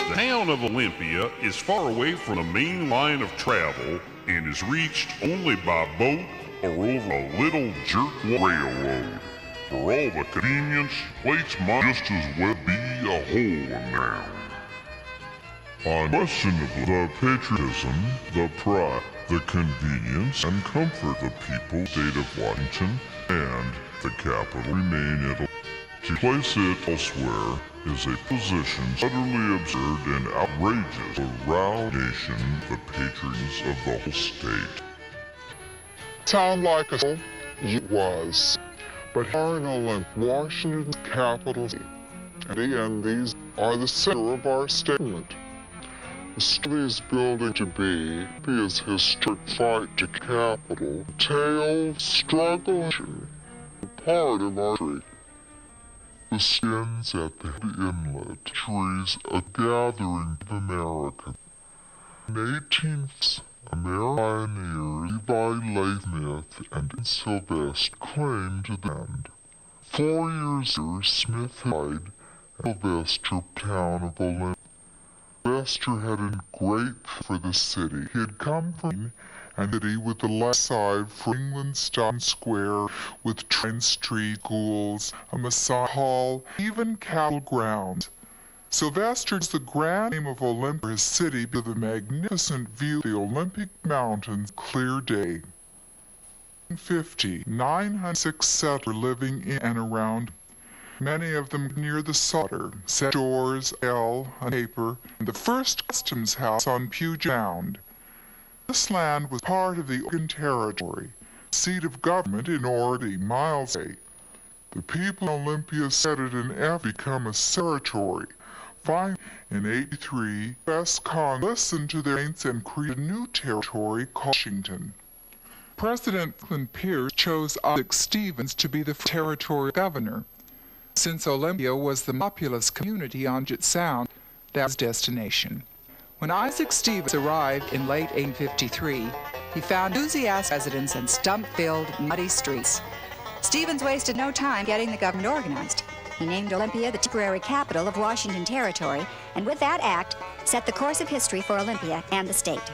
The town of Olympia is far away from the main line of travel and is reached only by boat or over a little jerk railroad. For all the convenience, place might just as well be a hole in the ground. Unquestionably, the patriotism, the pride, the convenience, and comfort of the people of the state of Washington and the capital remain at. To place it elsewhere is a position utterly absurd and outrageous to rouse nation, the patrons of the whole state. Sound like a soul? It was. But here in Olympia, Washington's capital city, and these are the center of our statement. The city's building to be is historic fight to capital, tale, struggle, and part of our history. The skins at the inlet, trees, a gathering of America. In 1850s, American pioneers Levi Lathamith and Sylvester claimed the land. 4 years later, Smith died and Sylvester town of Olympia. Sylvester had a great for the city. He had come from and city with the left side for Englandstown Square with Trent Street, schools, a Massage Hall, even cattle grounds. Sylvester is the grand name of Olympia, his city, with a magnificent view of the Olympic Mountains, clear day. In 1950, 906 settlers were living in and around, many of them near the Sutter, stores, ale, and paper, and the first customs house on Puget Sound. This land was part of the Oregon Territory, seat of government in Oregon, miles away. The people of Olympia settled in F become a territory. Finally, in 1983, U.S. Congress listened to their complaints and created a new territory called Washington. President Franklin Pierce chose Isaac Stevens to be the territory governor. Since Olympia was the populous community on Puget Sound, that was destination. When Isaac Stevens arrived in late 1853, he found enthusiastic residents and stump-filled, muddy streets. Stevens wasted no time getting the government organized. He named Olympia the temporary capital of Washington Territory, and with that act, set the course of history for Olympia and the state.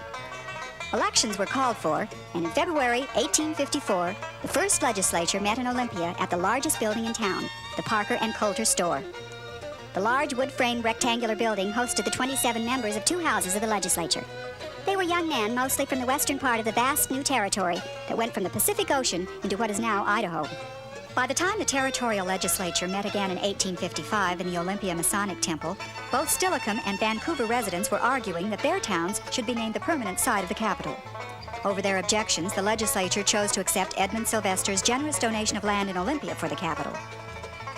Elections were called for, and in February 1854, the first legislature met in Olympia at the largest building in town, the Parker and Coulter store. The large wood-framed rectangular building hosted the 27 members of two houses of the legislature. They were young men, mostly from the western part of the vast new territory that went from the Pacific Ocean into what is now Idaho. By the time the territorial legislature met again in 1855 in the Olympia Masonic Temple, both Steilacoom and Vancouver residents were arguing that their towns should be named the permanent site of the capital. Over their objections, the legislature chose to accept Edmund Sylvester's generous donation of land in Olympia for the capital.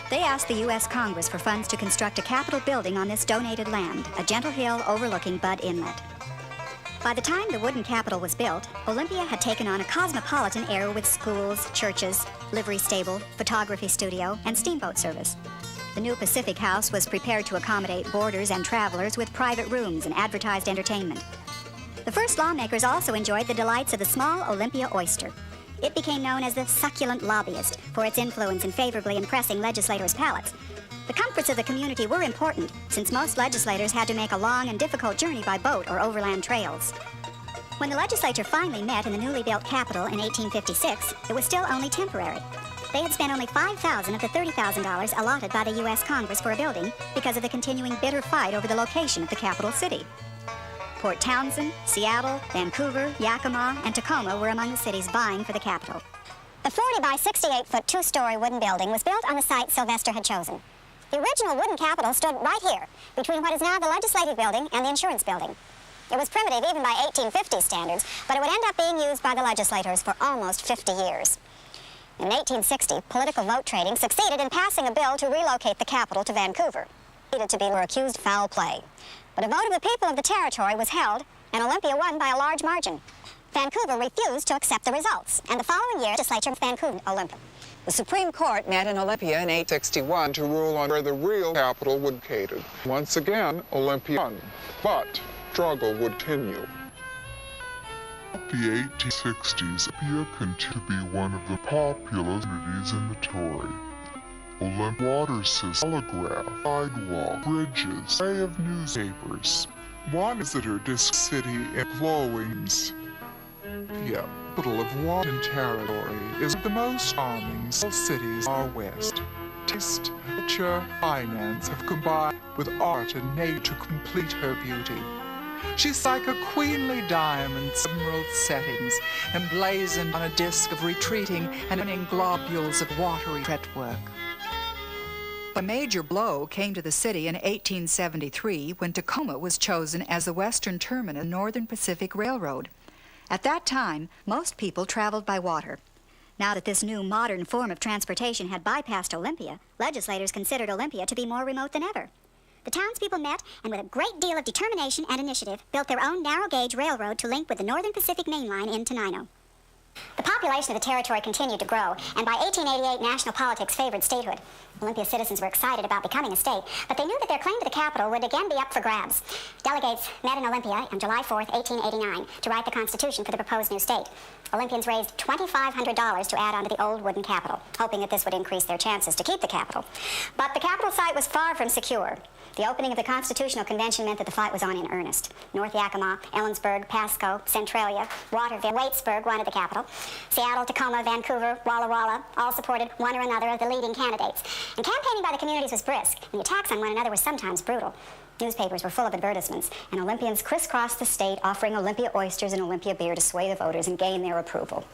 They asked the U.S. Congress for funds to construct a Capitol building on this donated land, a gentle hill overlooking Bud Inlet. By the time the wooden Capitol was built, Olympia had taken on a cosmopolitan air with schools, churches, livery stable, photography studio, and steamboat service. The new Pacific House was prepared to accommodate boarders and travelers with private rooms and advertised entertainment. The first lawmakers also enjoyed the delights of the small Olympia oyster. It became known as the succulent lobbyist for its influence in favorably impressing legislators' palates. The comforts of the community were important, since most legislators had to make a long and difficult journey by boat or overland trails. When the legislature finally met in the newly built Capitol in 1856, it was still only temporary. They had spent only $5,000 of the $30,000 allotted by the U.S. Congress for a building because of the continuing bitter fight over the location of the capital city. Port Townsend, Seattle, Vancouver, Yakima, and Tacoma were among the cities vying for the capital. The 40 by 68-foot two-story wooden building was built on the site Sylvester had chosen. The original wooden Capitol stood right here, between what is now the Legislative Building and the Insurance Building. It was primitive even by 1850 standards, but it would end up being used by the legislators for almost 50 years. In 1860, political vote trading succeeded in passing a bill to relocate the capital to Vancouver. Needed to be accused of foul play. But a vote of the people of the territory was held, and Olympia won by a large margin. Vancouver refused to accept the results, and the following year, the legislature of Vancouver, Olympia. The Supreme Court met in Olympia in 1861 to rule on where the real capital would be located. Once again, Olympia won, but struggle would continue. The 1860s, Olympia continued to be one of the populous communities in the territory. Olympia water system, telegraph, sidewalk, bridges, array of newspapers. One visitor discs city in glowing. The capital of Washington Territory is the most charming cities are west. Taste, culture, finance have combined with art and nature to complete her beauty. She's like a queenly diamond, emerald settings, emblazoned on a disc of retreating and running globules of watery fretwork. A major blow came to the city in 1873 when Tacoma was chosen as the western terminus of the Northern Pacific Railroad. At that time, most people traveled by water. Now that this new modern form of transportation had bypassed Olympia, legislators considered Olympia to be more remote than ever. The townspeople met and with a great deal of determination and initiative built their own narrow-gauge railroad to link with the Northern Pacific Main Line in Tenino. The population of the territory continued to grow, and by 1888 national politics favored statehood. Olympia citizens were excited about becoming a state, but they knew that their claim to the capital would again be up for grabs. Delegates met in Olympia on July 4th, 1889, to write the Constitution for the proposed new state. Olympians raised $2,500 to add on to the old wooden capital, hoping that this would increase their chances to keep the capital. But the capital site was far from secure. The opening of the Constitutional Convention meant that the fight was on in earnest. North Yakima, Ellensburg, Pasco, Centralia, Waterville, Waitsburg wanted the capital. Seattle, Tacoma, Vancouver, Walla Walla all supported one or another of the leading candidates. And campaigning by the communities was brisk, and the attacks on one another were sometimes brutal. Newspapers were full of advertisements, and Olympians crisscrossed the state offering Olympia oysters and Olympia beer to sway the voters and gain their approval.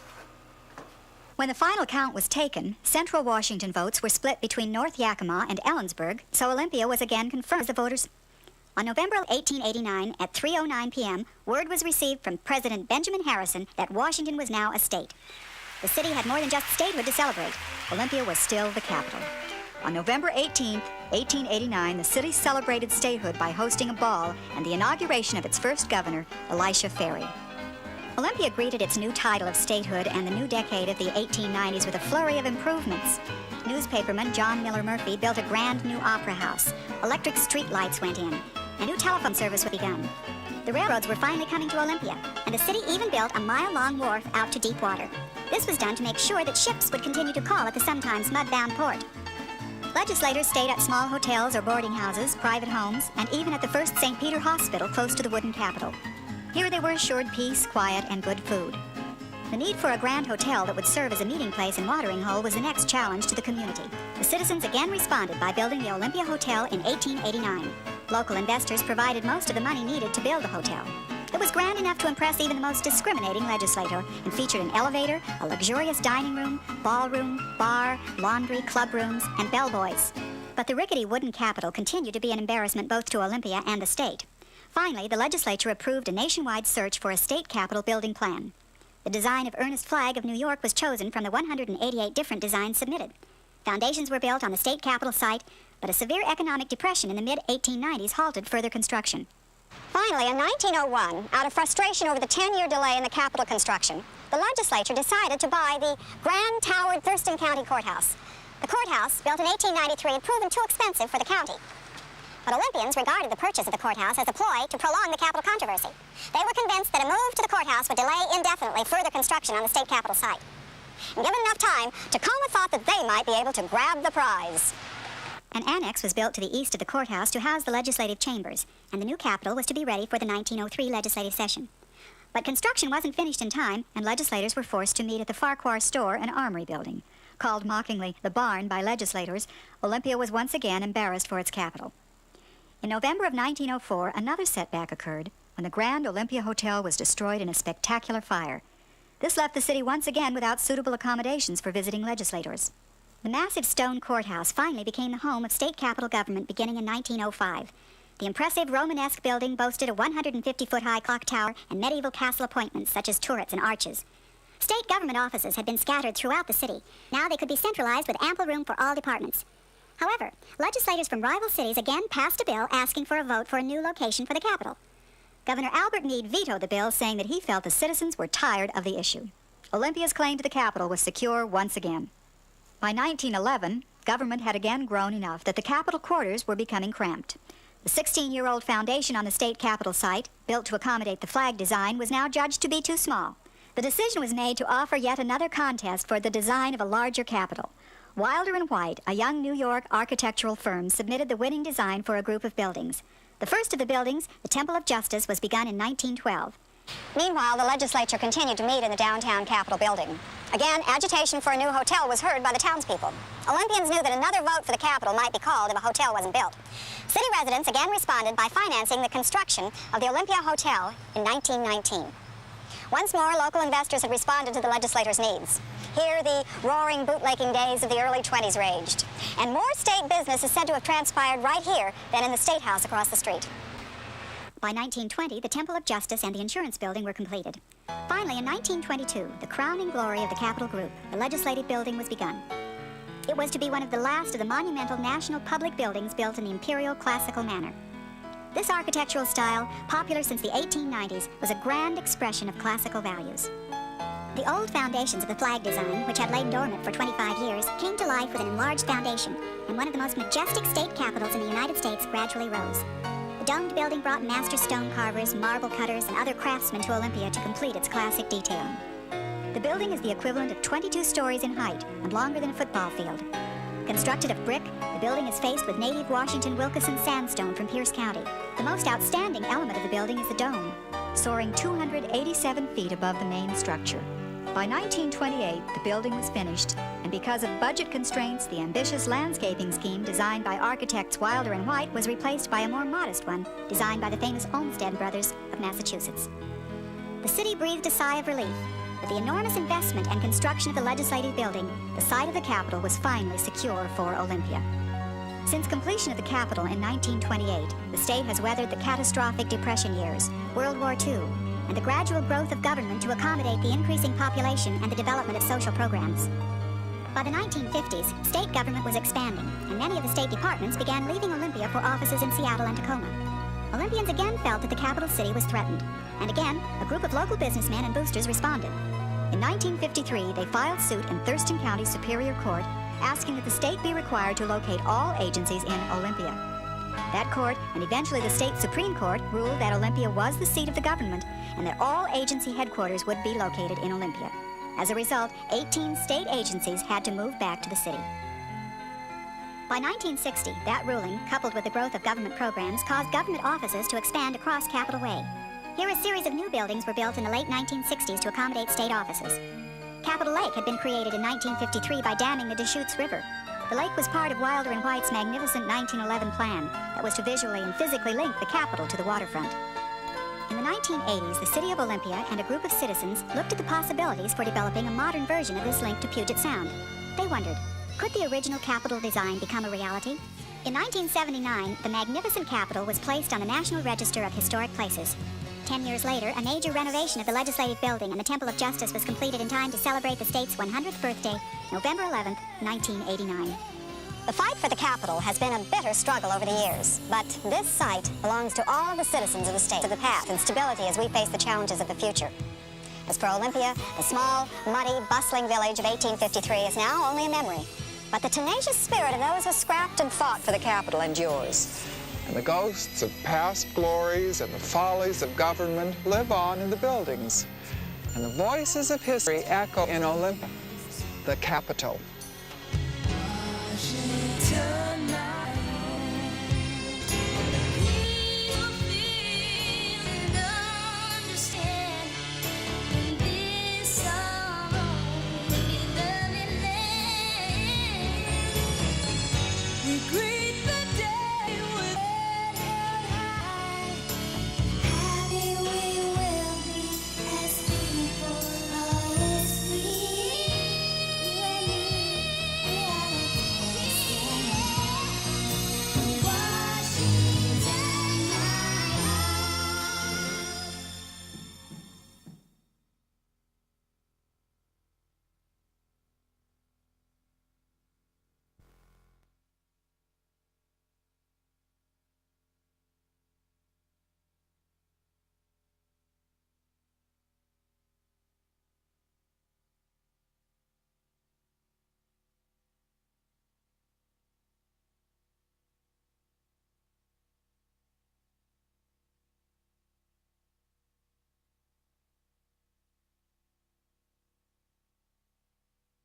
When the final count was taken, Central Washington votes were split between North Yakima and Ellensburg, so Olympia was again confirmed as the voters. On November 1889, at 3:09 p.m., word was received from President Benjamin Harrison that Washington was now a state. The city had more than just statehood to celebrate. Olympia was still the capital. On November 18, 1889, the city celebrated statehood by hosting a ball and the inauguration of its first governor, Elisha Ferry. Olympia greeted its new title of statehood and the new decade of the 1890s with a flurry of improvements. Newspaperman John Miller Murphy built a grand new opera house. Electric street lights went in. A new telephone service was begun. The railroads were finally coming to Olympia, and the city even built a mile-long wharf out to deep water. This was done to make sure that ships would continue to call at the sometimes mud-bound port. Legislators stayed at small hotels or boarding houses, private homes, and even at the first St. Peter Hospital close to the wooden Capitol. Here they were assured peace, quiet, and good food. The need for a grand hotel that would serve as a meeting place and watering hole was the next challenge to the community. The citizens again responded by building the Olympia Hotel in 1889. Local investors provided most of the money needed to build the hotel. It was grand enough to impress even the most discriminating legislator and featured an elevator, a luxurious dining room, ballroom, bar, laundry, club rooms, and bellboys. But the rickety wooden Capitol continued to be an embarrassment both to Olympia and the state. Finally, the legislature approved a nationwide search for a state capitol building plan. The design of Ernest Flagg of New York was chosen from the 188 different designs submitted. Foundations were built on the state capitol site, but a severe economic depression in the mid-1890s halted further construction. Finally, in 1901, out of frustration over the 10-year delay in the Capitol construction, the legislature decided to buy the grand towered Thurston County Courthouse. The courthouse, built in 1893, had proven too expensive for the county. But Olympians regarded the purchase of the courthouse as a ploy to prolong the Capitol controversy. They were convinced that a move to the courthouse would delay indefinitely further construction on the state capitol site. And given enough time, Tacoma thought that they might be able to grab the prize. An annex was built to the east of the courthouse to house the legislative chambers, and the new capitol was to be ready for the 1903 legislative session. But construction wasn't finished in time, and legislators were forced to meet at the Farquhar Store and Armory building. Called mockingly the Barn by legislators, Olympia was once again embarrassed for its capital. In November of 1904, another setback occurred when the Grand Olympia Hotel was destroyed in a spectacular fire. This left the city once again without suitable accommodations for visiting legislators. The massive stone courthouse finally became the home of state capitol government beginning in 1905. The impressive Romanesque building boasted a 150-foot-high clock tower and medieval castle appointments such as turrets and arches. State government offices had been scattered throughout the city. Now they could be centralized with ample room for all departments. However, legislators from rival cities again passed a bill asking for a vote for a new location for the capital. Governor Albert Meade vetoed the bill, saying that he felt the citizens were tired of the issue. Olympia's claim to the capital was secure once again. By 1911, government had again grown enough that the capitol quarters were becoming cramped. The 16-year-old foundation on the state capitol site, built to accommodate the flag design, was now judged to be too small. The decision was made to offer yet another contest for the design of a larger capitol. Wilder & White, a young New York architectural firm, submitted the winning design for a group of buildings. The first of the buildings, the Temple of Justice, was begun in 1912. Meanwhile, the legislature continued to meet in the downtown Capitol building. Again, agitation for a new hotel was heard by the townspeople. Olympians knew that another vote for the Capitol might be called if a hotel wasn't built. City residents again responded by financing the construction of the Olympia Hotel in 1919. Once more, local investors had responded to the legislators' needs. Here, the roaring bootlegging days of the early 20s raged. And more state business is said to have transpired right here than in the State House across the street. By 1920, the Temple of Justice and the Insurance Building were completed. Finally, in 1922, the crowning glory of the Capitol Group, the Legislative Building, was begun. It was to be one of the last of the monumental national public buildings built in the imperial classical manner. This architectural style, popular since the 1890s, was a grand expression of classical values. The old foundations of the flag design, which had lain dormant for 25 years, came to life with an enlarged foundation, and one of the most majestic state capitals in the United States gradually rose. The domed building brought master stone carvers, marble cutters, and other craftsmen to Olympia to complete its classic detailing. The building is the equivalent of 22 stories in height and longer than a football field. Constructed of brick, the building is faced with native Washington Wilkeson sandstone from Pierce County. The most outstanding element of the building is the dome, soaring 287 feet above the main structure. By 1928, the building was finished, and because of budget constraints, the ambitious landscaping scheme designed by architects Wilder & White was replaced by a more modest one designed by the famous Olmsted brothers of Massachusetts. The city breathed a sigh of relief. With the enormous investment and construction of the Legislative Building, the site of the Capitol was finally secure for Olympia. Since completion of the Capitol in 1928, the state has weathered the catastrophic Depression years, World War II, and the gradual growth of government to accommodate the increasing population and the development of social programs. By the 1950s, state government was expanding, and many of the state departments began leaving Olympia for offices in Seattle and Tacoma. Olympians again felt that the capital city was threatened, and again, a group of local businessmen and boosters responded. In 1953, they filed suit in Thurston County Superior Court, asking that the state be required to locate all agencies in Olympia. That court, and eventually the state Supreme Court, ruled that Olympia was the seat of the government and that all agency headquarters would be located in Olympia. As a result, 18 state agencies had to move back to the city. By 1960, that ruling, coupled with the growth of government programs, caused government offices to expand across Capitol Way. Here, a series of new buildings were built in the late 1960s to accommodate state offices. Capitol Lake had been created in 1953 by damming the Deschutes River. The lake was part of Wilder & White's magnificent 1911 plan that was to visually and physically link the Capitol to the waterfront. In the 1980s, the city of Olympia and a group of citizens looked at the possibilities for developing a modern version of this link to Puget Sound. They wondered, could the original Capitol design become a reality? In 1979, the magnificent Capitol was placed on the National Register of Historic Places. 10 years later, a major renovation of the Legislative Building and the Temple of Justice was completed in time to celebrate the state's 100th birthday, November 11th, 1989. The fight for the Capitol has been a bitter struggle over the years, but this site belongs to all of the citizens of the state, to the path and stability as we face the challenges of the future. As for Olympia, the small, muddy, bustling village of 1853 is now only a memory, but the tenacious spirit of those who scrapped and fought for the Capitol endures. And the ghosts of past glories and the follies of government live on in the buildings. And the voices of history echo in Olympia, the Capitol.